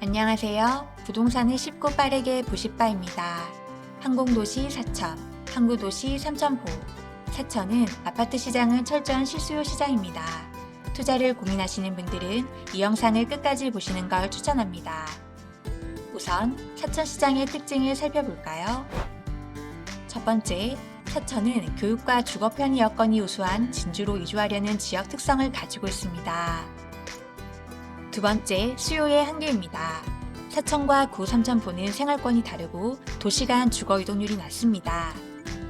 안녕하세요. 부동산을 쉽고 빠르게 보시바입니다. 항공도시 사천, 항구도시 삼천포. 사천은 아파트 시장은 철저한 실수요 시장입니다. 투자를 고민하시는 분들은 이 영상을 끝까지 보시는 걸 추천합니다. 우선 사천 시장의 특징을 살펴볼까요? 첫 번째, 사천은 교육과 주거 편의 여건이 우수한 진주로 이주하려는 지역 특성을 가지고 있습니다. 두 번째, 수요의 한계입니다. 사천과 구 삼천포는 생활권이 다르고 도시간 주거 이동률이 낮습니다.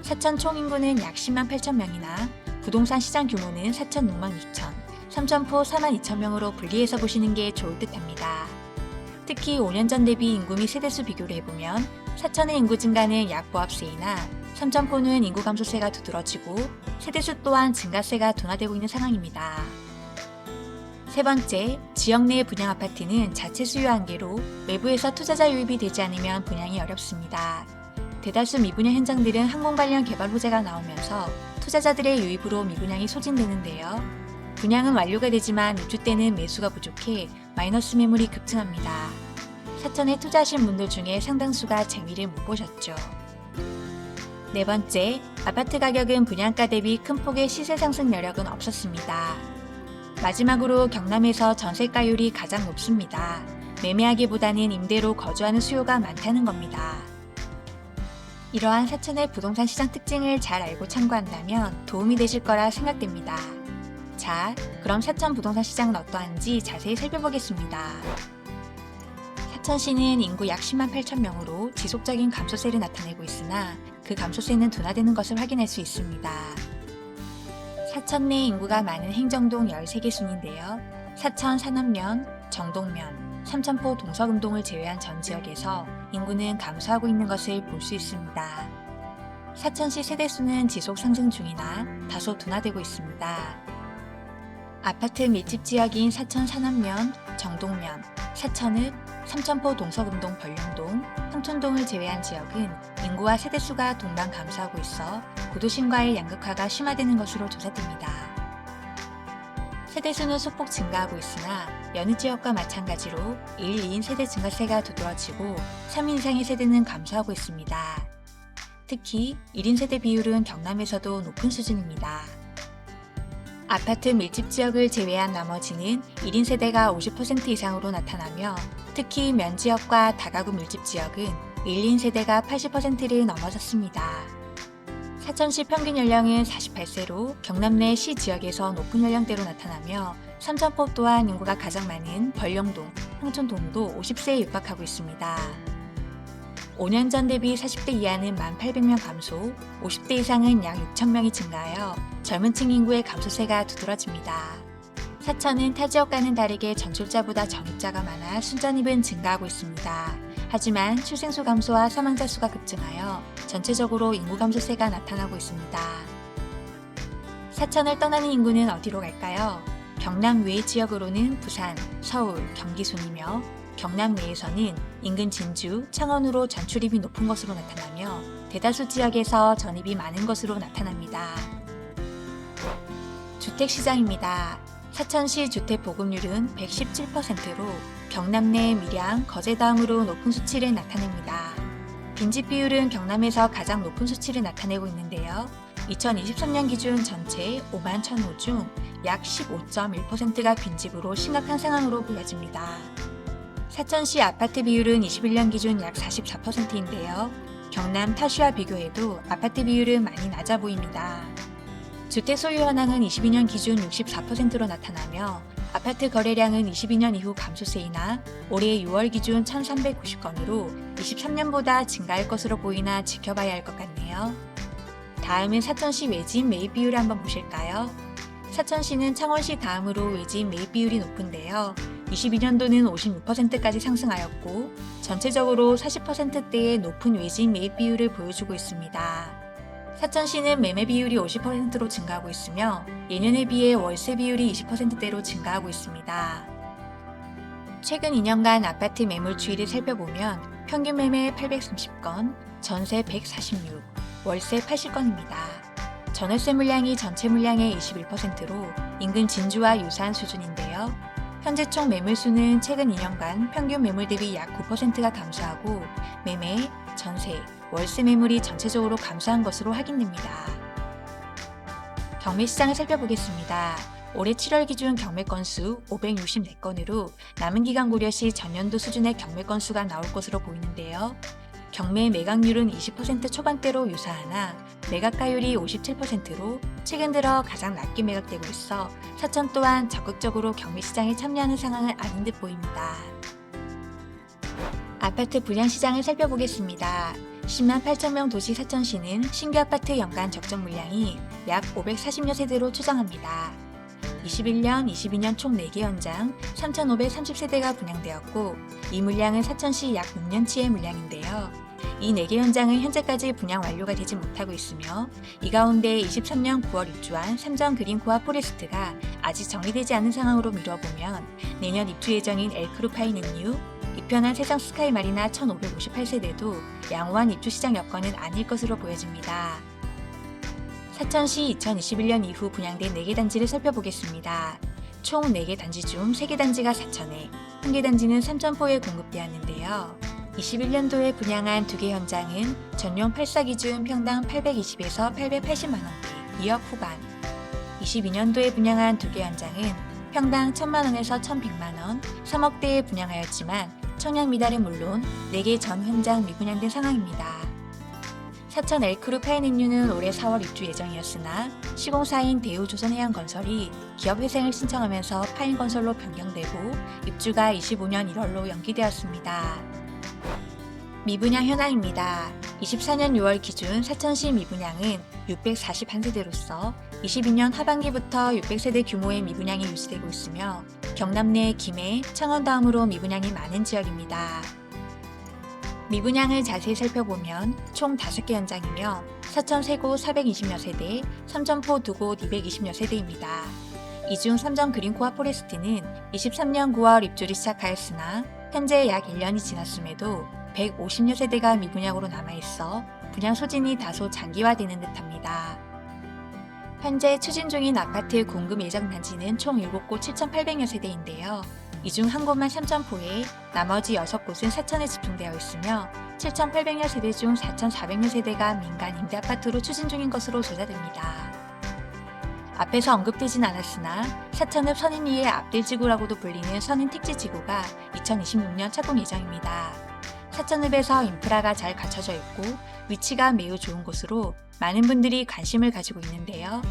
사천 총인구는 약 10만 8천 명이나 부동산 시장 규모는 사천 6만 6천, 삼천포 4만 2천 명으로 분리해서 보시는 게 좋을 듯합니다. 특히 5년 전 대비 인구 및 세대수 비교를 해보면 사천의 인구 증가는 약 보합세이나 삼천포는 인구 감소세가 두드러지고 세대수 또한 증가세가 둔화되고 있는 상황입니다. 세 번째, 지역 내 분양 아파트는 자체 수요 한계로 외부에서 투자자 유입이 되지 않으면 분양이 어렵습니다. 대다수 미분양 현장들은 항공 관련 개발 호재가 나오면서 투자자들의 유입으로 미분양이 소진되는데요. 분양은 완료가 되지만 입주 때는 매수가 부족해 마이너스 매물이 급증합니다. 사천에 투자하신 분들 중에 상당수가 재미를 못 보셨죠. 네 번째, 아파트 가격은 분양가 대비 큰 폭의 시세 상승 여력은 없었습니다. 마지막으로 경남에서 전세가율이 가장 높습니다. 매매하기보다는 임대로 거주하는 수요가 많다는 겁니다. 이러한 사천의 부동산 시장 특징을 잘 알고 참고한다면 도움이 되실 거라 생각됩니다. 자, 그럼 사천 부동산 시장은 어떠한지 자세히 살펴보겠습니다. 사천시는 인구 약 10만 8천 명으로 지속적인 감소세를 나타내고 있으나 그 감소세는 둔화되는 것을 확인할 수 있습니다. 사천 내 인구가 많은 행정동 13개 순인데요. 사천 산업면, 정동면, 삼천포 동서금동을 제외한 전 지역에서 인구는 감소하고 있는 것을 볼 수 있습니다. 사천시 세대수는 지속 상승 중이나 다소 둔화되고 있습니다. 아파트 밀집 지역인 사천 산업면, 정동면, 사천읍, 삼천포 동서금동 벌룡동, 삼촌동을 제외한 지역은 인구와 세대수가 동반 감소하고 있어 구도심과의 양극화가 심화되는 것으로 조사됩니다. 세대수는 소폭 증가하고 있으나 여느 지역과 마찬가지로 1, 2인 세대 증가세가 두드러지고 3인 이상의 세대는 감소하고 있습니다. 특히 1인 세대 비율은 경남에서도 높은 수준입니다. 아파트 밀집 지역을 제외한 나머지는 1인 세대가 50% 이상으로 나타나며 특히 면지역과 다가구 밀집 지역은 1, 2인 세대가 80%를 넘어섰습니다. 사천시 평균 연령은 48세로 경남 내 시 지역에서 높은 연령대로 나타나며 삼천포 또한 인구가 가장 많은 벌령동, 황촌동도 50세에 육박하고 있습니다. 5년 전 대비 40대 이하는 1,800명 감소, 50대 이상은 약 6,000명이 증가하여 젊은 층 인구의 감소세가 두드러집니다. 사천은 타 지역과는 다르게 전출자보다 전입자가 많아 순전입은 증가하고 있습니다. 하지만 출생수 감소와 사망자 수가 급증하여 전체적으로 인구 감소세가 나타나고 있습니다. 사천을 떠나는 인구는 어디로 갈까요? 경남 외 지역으로는 부산, 서울, 경기 순이며 경남 내에서는 인근 진주, 창원으로 전출입이 높은 것으로 나타나며 대다수 지역에서 전입이 많은 것으로 나타납니다. 주택시장입니다. 사천시 주택 보급률은 117%로 경남 내 밀양, 거제 다음으로 높은 수치를 나타냅니다. 빈집 비율은 경남에서 가장 높은 수치를 나타내고 있는데요. 2023년 기준 전체 5만 1,000호 중 약 15.1%가 빈집으로 심각한 상황으로 보여집니다. 사천시 아파트 비율은 21년 기준 약 44%인데요. 경남 타시와 비교해도 아파트 비율은 많이 낮아 보입니다. 주택 소유 현황은 22년 기준 64%로 나타나며 아파트 거래량은 22년 이후 감소세이나 올해 6월 기준 1,390건으로 23년보다 증가할 것으로 보이나 지켜봐야 할 것 같네요. 다음은 사천시 외지인 매입 비율을 한번 보실까요? 사천시는 창원시 다음으로 외지인 매입 비율이 높은데요. 22년도는 56%까지 상승하였고 전체적으로 40%대의 높은 외지인 매입 비율을 보여주고 있습니다. 사천시는 매매 비율이 50%로 증가하고 있으며 예년에 비해 월세 비율이 20%대로 증가하고 있습니다. 최근 2년간 아파트 매물 추이를 살펴보면 평균 매매 830건, 전세 146, 월세 80건입니다. 전월세 물량이 전체 물량의 21%로 인근 진주와 유사한 수준인데요. 현재 총 매물수는 최근 2년간 평균 매물 대비 약 9%가 감소하고 매매, 전세, 월세 매물이 전체적으로 감소한 것으로 확인됩니다. 경매 시장을 살펴보겠습니다. 올해 7월 기준 경매 건수 564건으로 남은 기간 고려 시 전년도 수준의 경매 건수가 나올 것으로 보이는데요. 경매 매각률은 20% 초반대로 유사하나 매각가율이 57%로 최근 들어 가장 낮게 매각되고 있어 사천 또한 적극적으로 경매 시장에 참여하는 상황은 아닌 듯 보입니다. 아파트 분양 시장을 살펴보겠습니다. 10만 8천 명 도시 사천시는 신규 아파트 연간 적정 물량이 약 540여 세대로 추정합니다. 21년, 22년 총 4개 현장 3,530세대가 분양되었고 이 물량은 사천시 약 6년치의 물량인데요. 이 4개 현장은 현재까지 분양 완료가 되지 못하고 있으며 이 가운데 23년 9월 입주한 삼정 그린코아 포레스트가 아직 정리되지 않은 상황으로 미뤄보면 내년 입주 예정인 엘크루 파이는유, 이편한 세상 스카이 마리나 1,558세대도 양호한 입주 시장 여건은 아닐 것으로 보여집니다. 사천시 2021년 이후 분양된 4개 단지를 살펴보겠습니다. 총 4개 단지 중 3개 단지가 사천에, 1개 단지는 삼천포에 공급되었는데요. 21년도에 분양한 2개 현장은 전용 8사 기준 평당 820에서 880만원대, 2억 후반. 22년도에 분양한 2개 현장은 평당 1,000만원에서 1,100만원, 3억대에 분양하였지만 청약 미달은 물론 4개 전 현장 미분양된 상황입니다. 사천 엘크루 파이낸유는 올해 4월 입주 예정이었으나 시공사인 대우조선해양건설이 기업회생을 신청하면서 파인건설로 변경되고 입주가 25년 1월로 연기되었습니다. 미분양 현황입니다. 24년 6월 기준 사천시 미분양은 641세대로서 22년 하반기부터 600세대 규모의 미분양이 유지되고 있으며 경남 내 김해, 창원 다음으로 미분양이 많은 지역입니다. 미분양을 자세히 살펴보면 총 5개 현장이며 사천 3곳 420여 세대, 삼천포 2곳 220여 세대입니다. 이 중 삼정 그린코아 포레스트는 23년 9월 입주를 시작하였으나 현재 약 1년이 지났음에도 150여 세대가 미분양으로 남아있어 분양 소진이 다소 장기화되는 듯합니다. 현재 추진 중인 아파트 공급 예정 단지는 총 7곳 7,800여 세대인데요. 이 중 한 곳만 삼천포에 나머지 6곳은 사천에 집중되어 있으며 7,800여 세대 중 4,400여 세대가 민간 임대아파트로 추진 중인 것으로 조사됩니다. 앞에서 언급되진 않았으나 사천읍 선인위의 앞뜰지구라고도 불리는 선인택지지구가 2026년 착공 예정입니다. 사천읍에서 인프라가 잘 갖춰져 있고 위치가 매우 좋은 곳으로 많은 분들이 관심을 가지고 있는데요.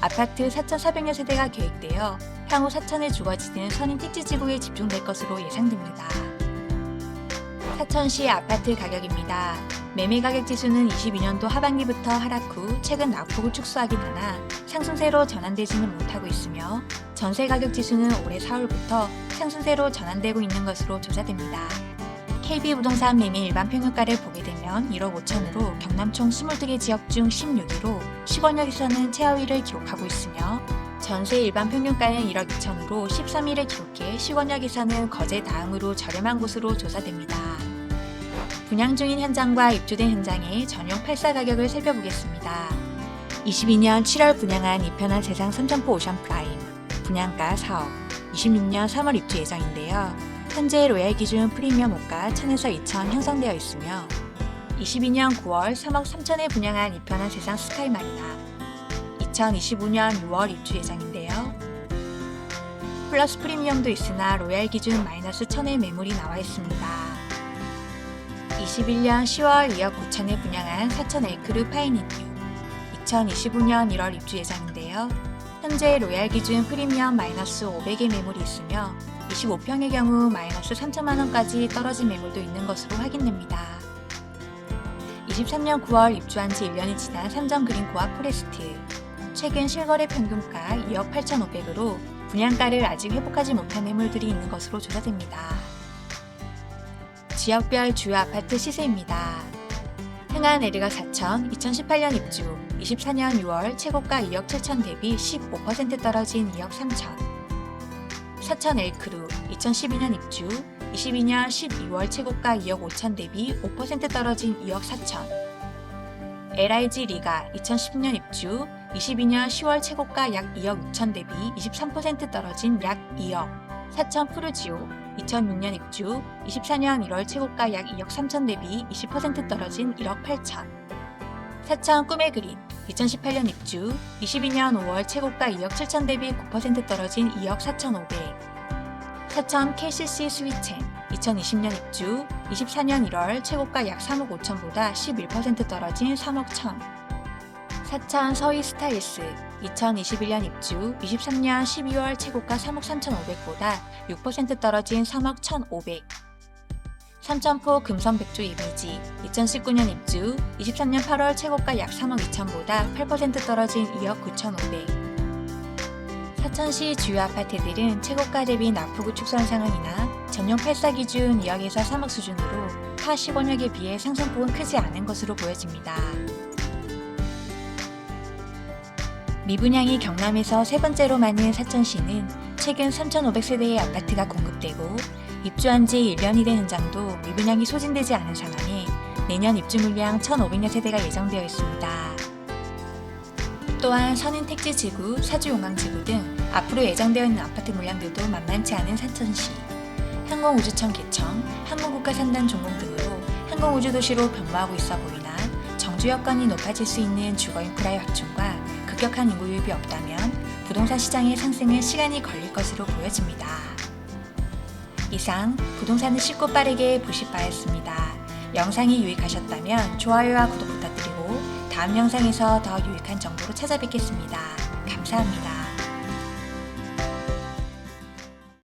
아파트 4,400여 세대가 계획되어 향후 사천에 주거지는 선인택지지구에 집중될 것으로 예상됩니다. 사천시 아파트 가격입니다. 매매 가격 지수는 22년도 하반기부터 하락 후 최근 낙폭을 축소하긴 하나 상승세로 전환되지는 못하고 있으며 전세 가격 지수는 올해 4월부터 상승세로 전환되고 있는 것으로 조사됩니다. KB부동산 매매 일반 평균가를 보게 되면 1억 5천으로 경남 총 22개 지역 중 16위로 시권역에서는 최하위를 기록하고 있으며 전세 일반 평균가는 1억 2천으로 13위를 기록해 시권역에서는 거제 다음으로 저렴한 곳으로 조사됩니다. 분양 중인 현장과 입주된 현장의 전용 8사 가격을 살펴보겠습니다. 22년 7월 분양한 이편한 세상 삼천포 오션프라임, 분양가 4억, 26년 3월 입주 예정인데요. 현재 로얄 기준 프리미엄 호가 1,000에서 2,000 형성되어 있으며 22년 9월 3억 3천에 분양한 이편한 세상 스카이 마리나 2025년 6월 입주 예정인데요. 플러스 프리미엄도 있으나 로얄 기준 마이너스 1,000의 매물이 나와 있습니다. 21년 10월 2억 9천에 분양한 사천 엘크루 파이닌유 2025년 1월 입주 예정인데요. 현재 로얄 기준 프리미엄 마이너스 500의 매물이 있으며 25평의 경우 마이너스 3천만원까지 떨어진 매물도 있는 것으로 확인됩니다. 23년 9월 입주한 지 1년이 지난 삼정 그린코아 포레스트 최근 실거래 평균가 2억 8,500으로 분양가를 아직 회복하지 못한 매물들이 있는 것으로 조사됩니다. 지역별 주요 아파트 시세입니다. 흥한 에르가 사천 2018년 입주 24년 6월 최고가 2억 7천 대비 15% 떨어진 2억 3천 사천 엘크루 2012년 입주 22년 12월 최고가 2억 5천 대비 5% 떨어진 2억 4천 LIG 리가 2010년 입주 22년 10월 최고가 약 2억 6천 대비 23% 떨어진 약 2억 사천 푸르지오 2006년 입주, 24년 1월 최고가 약 2억 3천 대비 20% 떨어진 1억 8천. 사천 꿈의 그린 2018년 입주, 22년 5월 최고가 2억 7천 대비 9% 떨어진 2억 4,500. 사천 KCC 스위첸 2020년 입주, 24년 1월 최고가 약 3억 5천보다 11% 떨어진 3억 1천. 사천 서희 스타일스 2021년 입주, 23년 12월 최고가 3억 3,500보다 6% 떨어진 3억 1,500. 삼천포 금성백조 이미지 2019년 입주, 23년 8월 최고가 약 3억 2천보다 8% 떨어진 2억 9,500. 사천시 주요 아파트들은 최고가 대비 납부구축 현상은이나 전용 8사 기준 2억에서 3억 수준으로 타 시권역에 비해 상승폭은 크지 않은 것으로 보여집니다. 미분양이 경남에서 세 번째로 많은 사천시는 최근 3,500세대의 아파트가 공급되고 입주한 지 1년이 된 현장도 미분양이 소진되지 않은 상황에 내년 입주 물량 1,500여 세대가 예정되어 있습니다. 또한 선인택지지구, 사주용강지구 등 앞으로 예정되어 있는 아파트 물량들도 만만치 않은 사천시. 항공우주청 개청, 항공국가 3단 준공 등으로 항공우주도시로 변모하고 있어 보이나 정주 여건이 높아질 수 있는 주거인프라의 확충과 급격한 인구 유입이 없다면 부동산 시장의 상승은 시간이 걸릴 것으로 보여집니다. 이상 부동산을 쉽고 빠르게 보실 바였습니다. 영상이 유익하셨다면 좋아요와 구독 부탁드리고 다음 영상에서 더 유익한 정보로 찾아뵙겠습니다. 감사합니다.